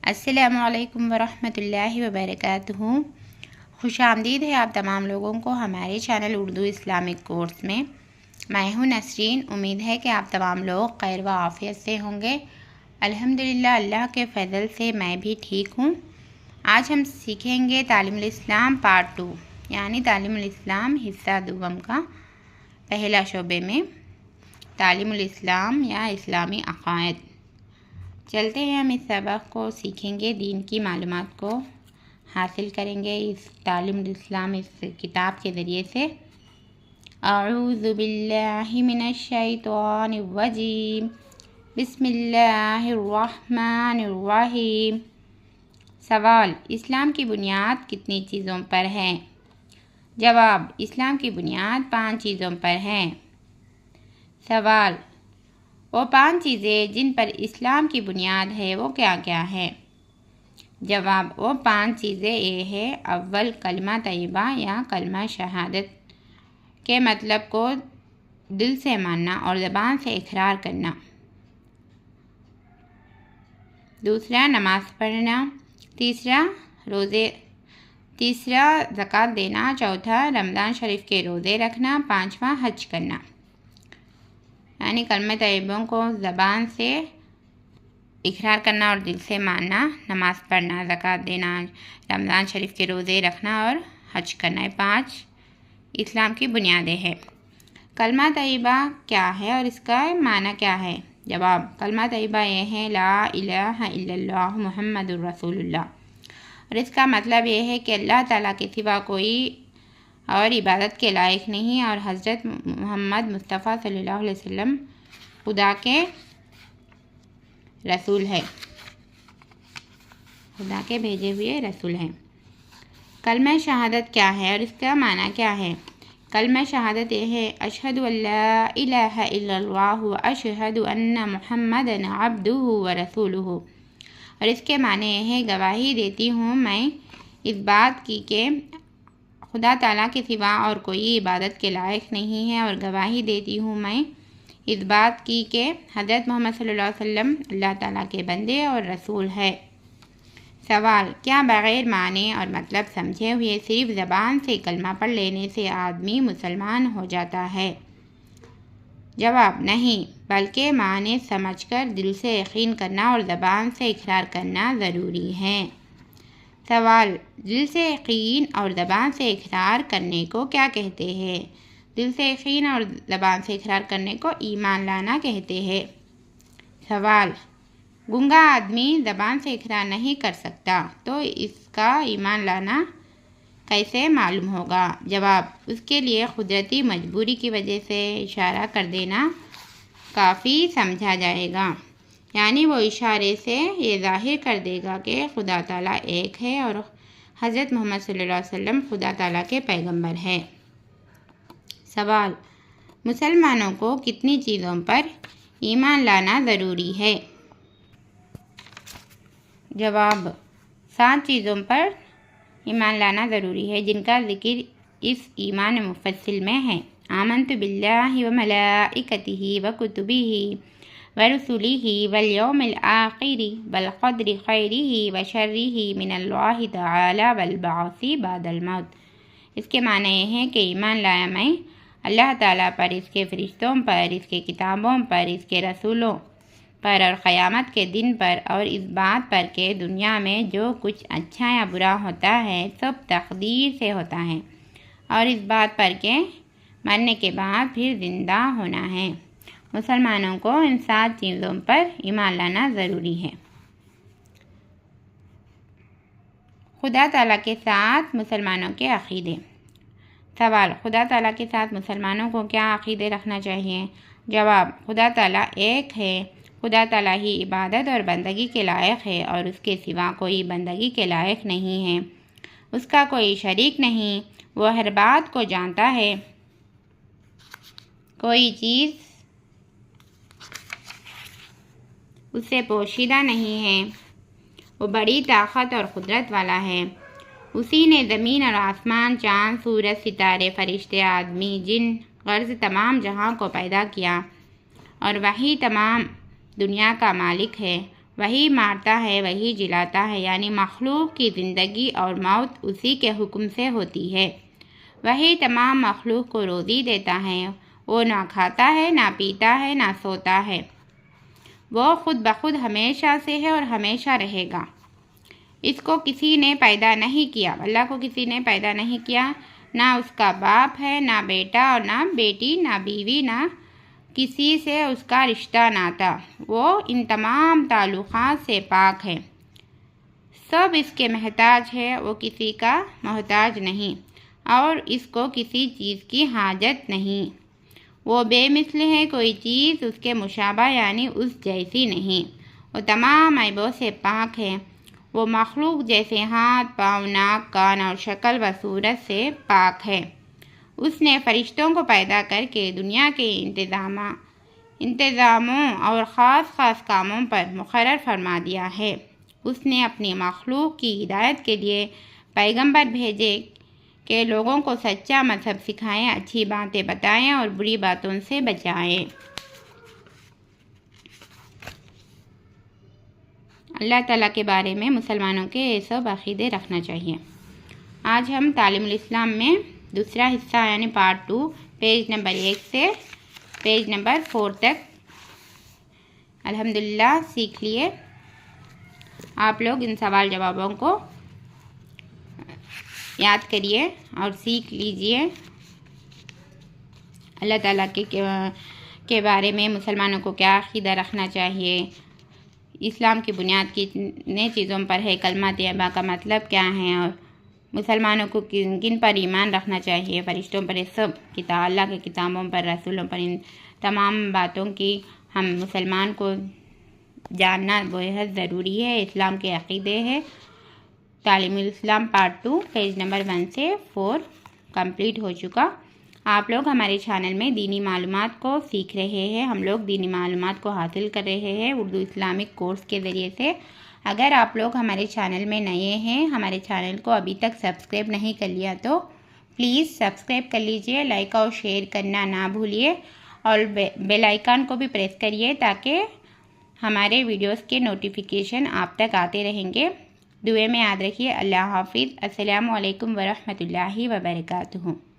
السلام علیکم ورحمۃ اللہ وبرکاتہ۔ خوش آمدید ہے آپ تمام لوگوں کو ہمارے چینل اردو اسلامک کورس میں۔ میں ہوں نسرین۔ امید ہے کہ آپ تمام لوگ خیر و عافیت سے ہوں گے۔ الحمدللہ اللہ کے فضل سے میں بھی ٹھیک ہوں۔ آج ہم سیکھیں گے تعلیم الاسلام پارٹ 2، یعنی تعلیم الاسلام حصہ دوم کا پہلا شعبے میں تعلیم الاسلام یا اسلامی عقائد۔ چلتے ہیں، ہم اس سبق کو سیکھیں گے، دین کی معلومات کو حاصل کریں گے اس تعلیم الاسلام اس کتاب کے ذریعے سے۔ اعوذ باللہ من الشیطان الرجیم، بسم اللہ الرحمن الرحیم۔ سوال: اسلام کی بنیاد کتنی چیزوں پر ہے؟ جواب: اسلام کی بنیاد 5 چیزوں پر ہے۔ سوال: وہ 5 چیزیں جن پر اسلام کی بنیاد ہے وہ کیا کیا ہے؟ جواب: وہ 5 چیزیں یہ ہے: اول، کلمہ طیبہ یا کلمہ شہادت کے مطلب کو دل سے ماننا اور زبان سے اقرار کرنا۔ دوسرا، نماز پڑھنا۔ تیسرا زکوٰۃ دینا۔ چوتھا، رمضان شریف کے روزے رکھنا۔ 5واں، حج کرنا۔ یعنی کلمہ طیبوں کو زبان سے اقرار کرنا اور دل سے ماننا، نماز پڑھنا، زکوٰۃ دینا، رمضان شریف کے روزے رکھنا اور حج کرنا، یہ 5 اسلام کی بنیادیں ہیں۔ کلمہ طیبہ کیا ہے اور اس کا معنی کیا ہے؟ جواب: کلمہ طیبہ یہ ہے لا الہ الا اللہ محمد الرسول اللہ، اور اس کا مطلب یہ ہے کہ اللہ تعالیٰ کے سوا کوئی اور عبادت کے لائق نہیں، اور حضرت محمد مصطفیٰ صلی اللہ علیہ وسلم خدا کے رسول ہے، خدا کے بھیجے ہوئے رسول ہیں۔ کلمہ شہادت کیا ہے اور اس کا معنی کیا ہے؟ کلمہ شہادت یہ ہے اشہد ان لا الہ الا اللہ و اشہد ان محمدً عبدہ و رسولہ، اور اس کے معنی یہ ہے گواہی دیتی ہوں میں اس بات کی کہ خدا تعالیٰ کے سوا اور کوئی عبادت کے لائق نہیں ہے، اور گواہی دیتی ہوں میں اس بات کی کہ حضرت محمد صلی اللہ علیہ وسلم اللہ تعالیٰ کے بندے اور رسول ہے۔ سوال: کیا بغیر معنی اور مطلب سمجھے ہوئے صرف زبان سے کلمہ پڑھ لینے سے آدمی مسلمان ہو جاتا ہے؟ جواب: نہیں، بلکہ معنی سمجھ کر دل سے یقین کرنا اور زبان سے اقرار کرنا ضروری ہے۔ سوال: دل سے یقین اور زبان سے اقرار کرنے کو کیا کہتے ہیں؟ دل سے یقین اور زبان سے اقرار کرنے کو ایمان لانا کہتے ہیں۔ سوال: گنگا آدمی زبان سے اقرار نہیں کر سکتا تو اس کا ایمان لانا کیسے معلوم ہوگا؟ جواب: اس کے لیے قدرتی مجبوری کی وجہ سے اشارہ کر دینا کافی سمجھا جائے گا، یعنی وہ اشارے سے یہ ظاہر کر دے گا کہ خدا تعالیٰ ایک ہے اور حضرت محمد صلی اللہ علیہ وسلم خدا تعالیٰ کے پیغمبر ہے۔ سوال: مسلمانوں کو کتنی چیزوں پر ایمان لانا ضروری ہے؟ جواب: 7 چیزوں پر ایمان لانا ضروری ہے، جن کا ذکر اس ایمان مفصل میں ہے۔ آمنت باللہ وملائکتہ وکتبہ ورسلہ والیوم الآخر والقدر خیرہ وشرہ من اللہ تعالی والبعث بعد الموت۔ اس کے معنی یہ ہے کہ ایمان لایا میں اللہ تعالیٰ پر، اس کے فرشتوں پر، اس کے کتابوں پر، اس کے رسولوں پر اور قیامت کے دن پر، اور اس بات پر کہ دنیا میں جو کچھ اچھا یا برا ہوتا ہے سب تقدیر سے ہوتا ہے، اور اس بات پر کہ مرنے کے بعد پھر زندہ ہونا ہے۔ مسلمانوں کو ان 7 چیزوں پر ایمان لانا ضروری ہے۔ خدا تعالیٰ کے ساتھ مسلمانوں کے عقیدے۔ سوال: خدا تعالیٰ کے ساتھ مسلمانوں کو کیا عقیدے رکھنا چاہیے؟ جواب: خدا تعالیٰ ایک ہے، خدا تعالیٰ ہی عبادت اور بندگی کے لائق ہے، اور اس کے سوا کوئی بندگی کے لائق نہیں ہے، اس کا کوئی شریک نہیں، وہ ہر بات کو جانتا ہے، کوئی چیز اس سے پوشیدہ نہیں ہے، وہ بڑی طاقت اور قدرت والا ہے، اسی نے زمین اور آسمان، چاند، سورج، ستارے، فرشتے، آدمی، جن، غرض تمام جہاں کو پیدا کیا، اور وہی تمام دنیا کا مالک ہے، وہی مارتا ہے وہی جلاتا ہے، یعنی مخلوق کی زندگی اور موت اسی کے حکم سے ہوتی ہے۔ وہی تمام مخلوق کو روزی دیتا ہے، وہ نہ کھاتا ہے نہ پیتا ہے نہ سوتا ہے، وہ خود بخود ہمیشہ سے ہے اور ہمیشہ رہے گا۔ اس کو کسی نے پیدا نہیں کیا، اللہ کو کسی نے پیدا نہیں کیا، نہ اس کا باپ ہے، نہ بیٹا اور نہ بیٹی، نہ بیوی، نہ کسی سے اس کا رشتہ ناتا، وہ ان تمام تعلقات سے پاک ہے، سب اس کے محتاج ہے، وہ کسی کا محتاج نہیں اور اس کو کسی چیز کی حاجت نہیں، وہ بے مثل ہے، کوئی چیز اس کے مشابہ یعنی اس جیسی نہیں، وہ تمام عیبوں سے پاک ہے، وہ مخلوق جیسے ہاتھ، پاؤں، ناک، کان اور شکل و صورت سے پاک ہے۔ اس نے فرشتوں کو پیدا کر کے دنیا کے انتظاموں اور خاص خاص کاموں پر مقرر فرما دیا ہے۔ اس نے اپنی مخلوق کی ہدایت کے لیے پیغمبر بھیجے کہ لوگوں کو سچا مذہب سکھائیں، اچھی باتیں بتائیں اور بری باتوں سے بچائیں۔ اللہ تعالیٰ کے بارے میں مسلمانوں کے یہ سب عقیدے رکھنا چاہیے۔ آج ہم تعلیم الاسلام میں دوسرا حصہ یعنی پارٹ 2 پیج نمبر 1 سے پیج نمبر 4 تک الحمدللہ سیکھ لیے۔ آپ لوگ ان سوال جوابوں کو یاد کریے اور سیکھ لیجئے۔ اللہ تعالیٰ کے بارے میں مسلمانوں کو کیا عقیدہ رکھنا چاہیے، اسلام کی بنیاد کتنے چیزوں پر ہے، کلمہ طیبہ کا مطلب کیا ہے اور مسلمانوں کو کن پر ایمان رکھنا چاہیے، فرشتوں پر، سب اللہ کے کتابوں پر، رسولوں پر، ان تمام باتوں کی ہم مسلمان کو جاننا بہت ضروری ہے۔ اسلام کے عقیدے ہے۔ تعلیم الاسلام پارٹ 2 پیج نمبر 1 سے 4 کمپلیٹ ہو چکا۔ آپ لوگ ہمارے چینل میں دینی معلومات کو سیکھ رہے ہیں، ہم لوگ دینی معلومات کو حاصل کر رہے ہیں اردو اسلامک کورس کے ذریعے سے۔ اگر آپ لوگ ہمارے چینل میں نئے ہیں، ہمارے چینل کو ابھی تک سبسکرائب نہیں کر لیا تو پلیز سبسکرائب کر لیجئے، لائک اور شیئر کرنا نہ بھولیے اور بیل آئیکن کو بھی پریس کریے تاکہ ہمارے ویڈیوز کے نوٹیفیکیشن آپ تک آتے رہیں گے۔ دعائیں میں یاد رکھیے۔ اللہ حافظ۔ السلام علیکم ورحمۃ اللہ وبرکاتہ۔